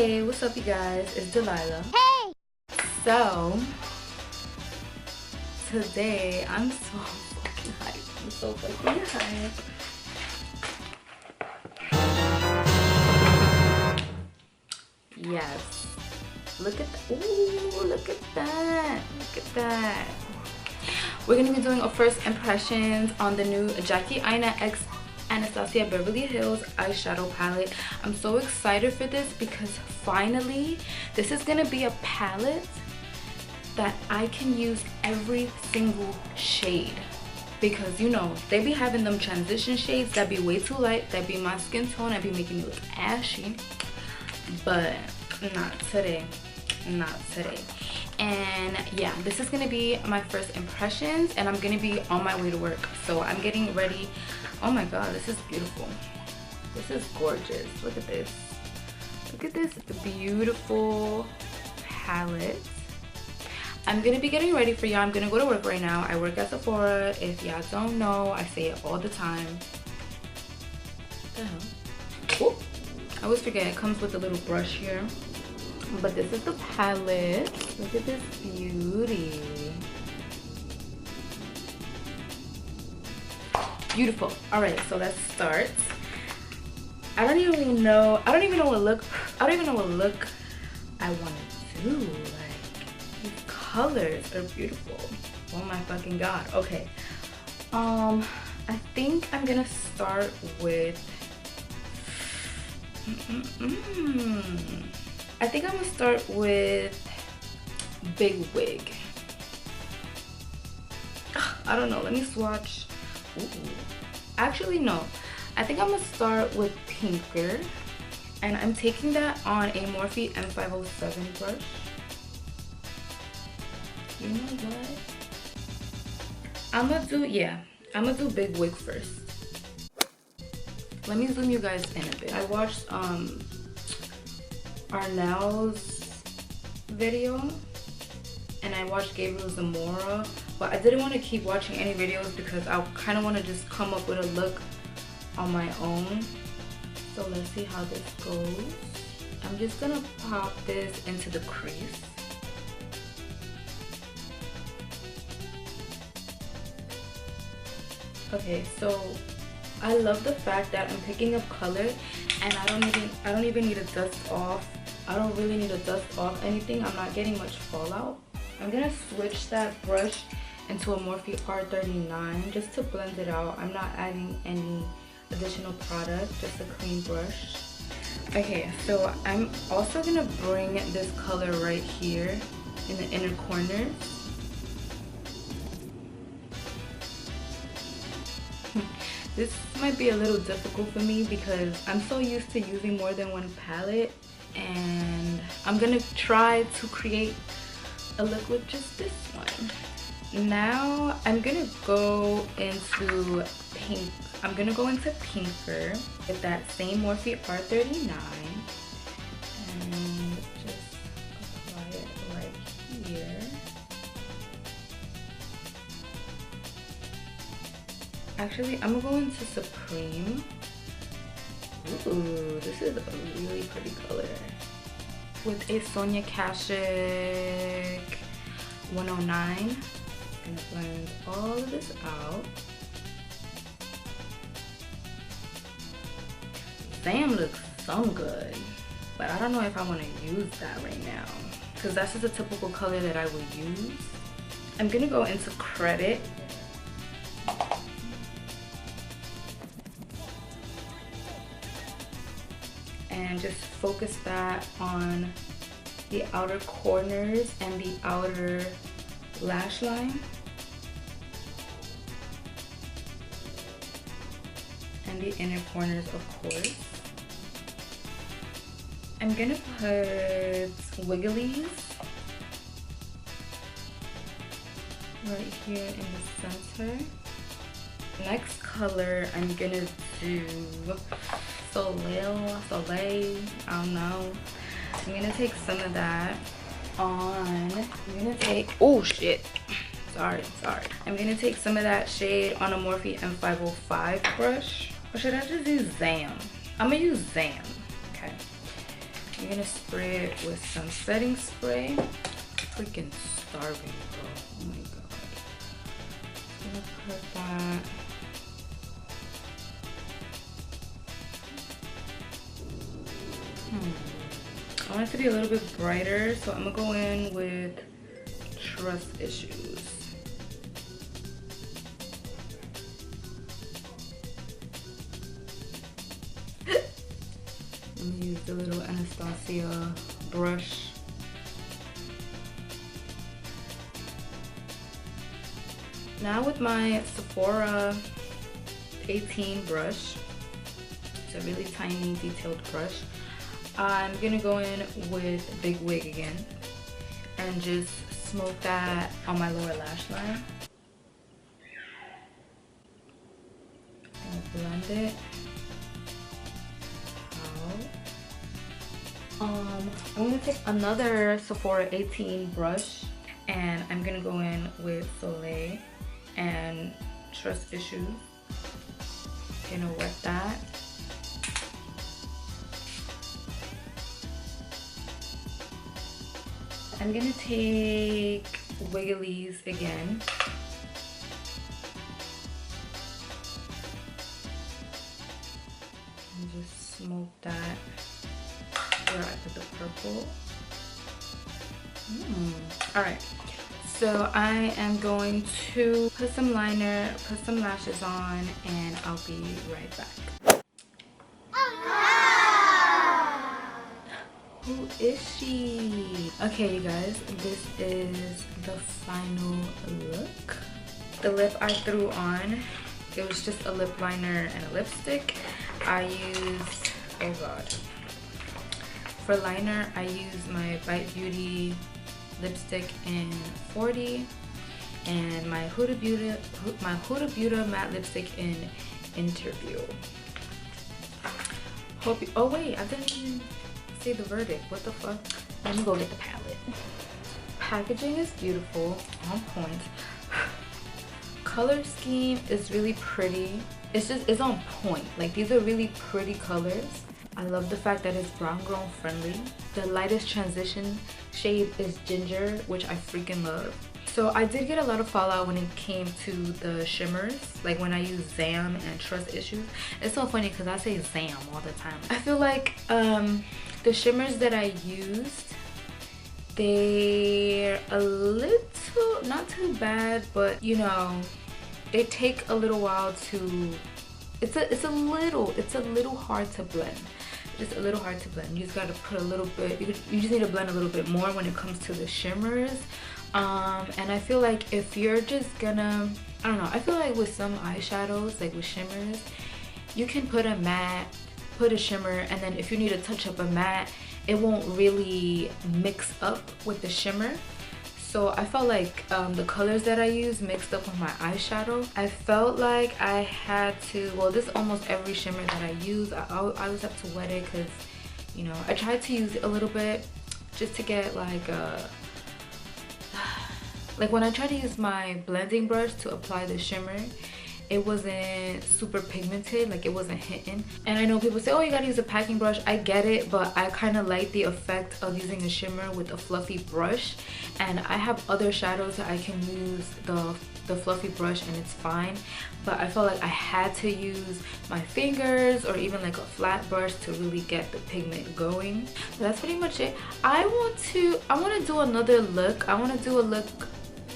Hey, what's up you guys? It's Delilah. Hey! So, today I'm so fucking hyped. I'm so fucking hyped. Yes. Look at that. Ooh, look at that. Look at that. We're gonna be doing our first impressions on the new Jackie Aina X Anastasia Beverly Hills eyeshadow palette. I'm so excited for this because finally this is gonna be a palette that I can use every single shade, because you know they be having them transition shades that be way too light, that be my skin tone, that be making me look ashy, but not today, not today. And yeah, this is gonna be my first impressions and I'm gonna be on my way to work, so I'm getting ready. Oh my god, this is beautiful. This is gorgeous. Look at this. Look at this beautiful palette. I'm gonna be getting ready for y'all. I'm gonna go to work right now. I work at Sephora. If y'all don't know, I say it all the time. What the hell? Ooh, I always forget it comes with a little brush here. But this is the palette. Look at this beauty. Beautiful. All right, so let's start. I don't even know what look I want to do. Like, these colors are beautiful. Oh my fucking god. Okay. I think I'm gonna start with I think I'm gonna start with Big Wig. I don't know. Let me swatch. Ooh. Actually, no. I think I'm gonna start with Pinker, and I'm taking that on a Morphe M507 brush. You know what? I'm gonna do Big Wig first. Let me zoom you guys in a bit. I watched Arnell's video and I watched Gabriel Zamora, but I didn't want to keep watching any videos because I kind of want to just come up with a look on my own. So let's see how this goes. I'm just gonna pop this into the crease. Okay, so I love the fact that I'm picking up color and I don't even need to dust off. I don't really need to dust off anything. I'm not getting much fallout. I'm gonna switch that brush into a Morphe R39 just to blend it out. I'm not adding any additional product, just a clean brush. Okay, so I'm also gonna bring this color right here in the inner corners. This might be a little difficult for me because I'm so used to using more than one palette, and I'm gonna try to create a look with just this one. Now I'm gonna go into pink. I'm gonna go into Pinker with that same Morphe R39 and just apply it right here. Actually, I'm gonna go into Supreme. Ooh, this is a really pretty color. With a Sonia Kashuk 109. I'm gonna blend all of this out. Sam looks so good, but I don't know if I want to use that right now because that's just a typical color that I would use. I'm gonna go into Credit. And just focus that on the outer corners and the outer lash line. And the inner corners, of course. I'm gonna put Wigglies right here in the center. Next color I'm gonna do Soleil, I don't know. I'm gonna take some of that on. I'm gonna take, oh shit. Sorry. I'm gonna take some of that shade on a Morphe M505 brush. Or should I just use Zam? I'm gonna use Zam. Okay. I'm gonna spray it with some setting spray. Freaking starving, bro. Oh my god. I'm gonna put that. I want it to be a little bit brighter, so I'm gonna go in with Trust Issues. I'm gonna use the little Anastasia brush. Now with my Sephora 18 brush, it's a really tiny detailed brush, I'm gonna go in with Big Wig again and just smoke that on my lower lash line. And blend it out. I'm gonna take another Sephora 18 brush and I'm gonna go in with Soleil and Trust Issues. Gonna wet that. I'm gonna take Wiggly's again. And just smoke that where I put the purple. Alright, so I am going to put some liner, put some lashes on, and I'll be right back. Who is she? Okay, you guys, this is the final look. The lip I threw on, it was just a lip liner and a lipstick. I used, oh god. For liner, I used my Bite Beauty lipstick in 40 and my Huda Beauty matte lipstick in Interview. Hope you, oh wait, I didn't even say the verdict. What the fuck? Let me go get the palette. Packaging is beautiful, on point. Color scheme is really pretty. It's on point. Like, these are really pretty colors. I love the fact that it's brown girl friendly. The lightest transition shade is ginger, which I freaking love. So I did get a lot of fallout when it came to the shimmers, like when I use Zam and Trust Issues. It's so funny because I say Zam all the time. I feel like the shimmers that I used, they're a little, not too bad, but you know, they take a little while to, it's a little hard to blend. Just a little hard to blend. You just gotta put a little bit, you just need to blend a little bit more when it comes to the shimmers. And I feel like if you're just gonna, I don't know, I feel like with some eyeshadows, like with shimmers, you can put a matte, put a shimmer, and then if you need to touch up a matte, it won't really mix up with the shimmer. So I felt like the colors that I used mixed up with my eyeshadow. I felt like I had to, well, this is almost every shimmer that I use. I always have to wet it because, you know, I tried to use it a little bit just to get like a, like when I tried to use my blending brush to apply the shimmer, it wasn't super pigmented, like it wasn't hitting. And I know people say, oh, you gotta use a packing brush. I get it, but I kind of like the effect of using a shimmer with a fluffy brush. And I have other shadows that I can use the fluffy brush and it's fine, but I felt like I had to use my fingers or even like a flat brush to really get the pigment going. So that's pretty much it. I want to do another look. I want to do a look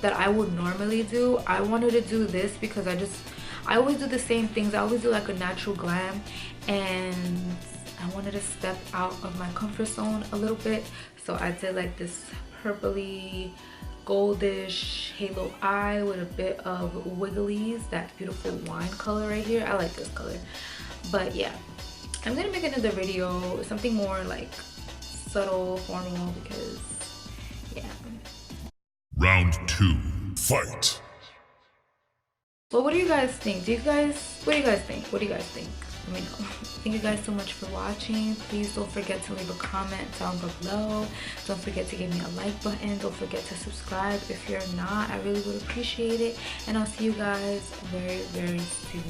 that I would normally do. I wanted to do this because I always do the same things. I always do like a natural glam, and I wanted to step out of my comfort zone a little bit. So I did like this purpley goldish halo eye with a bit of Wiggly's, that beautiful wine color right here. I like this color. But yeah, I'm gonna make another video, something more like subtle, formal, because yeah. Round 2, fight. Well, what do you guys think? What do you guys think? What do you guys think? Let me know. Thank you guys so much for watching. Please don't forget to leave a comment down below. Don't forget to give me a like button. Don't forget to subscribe if you're not. I really would appreciate it. And I'll see you guys very, very soon.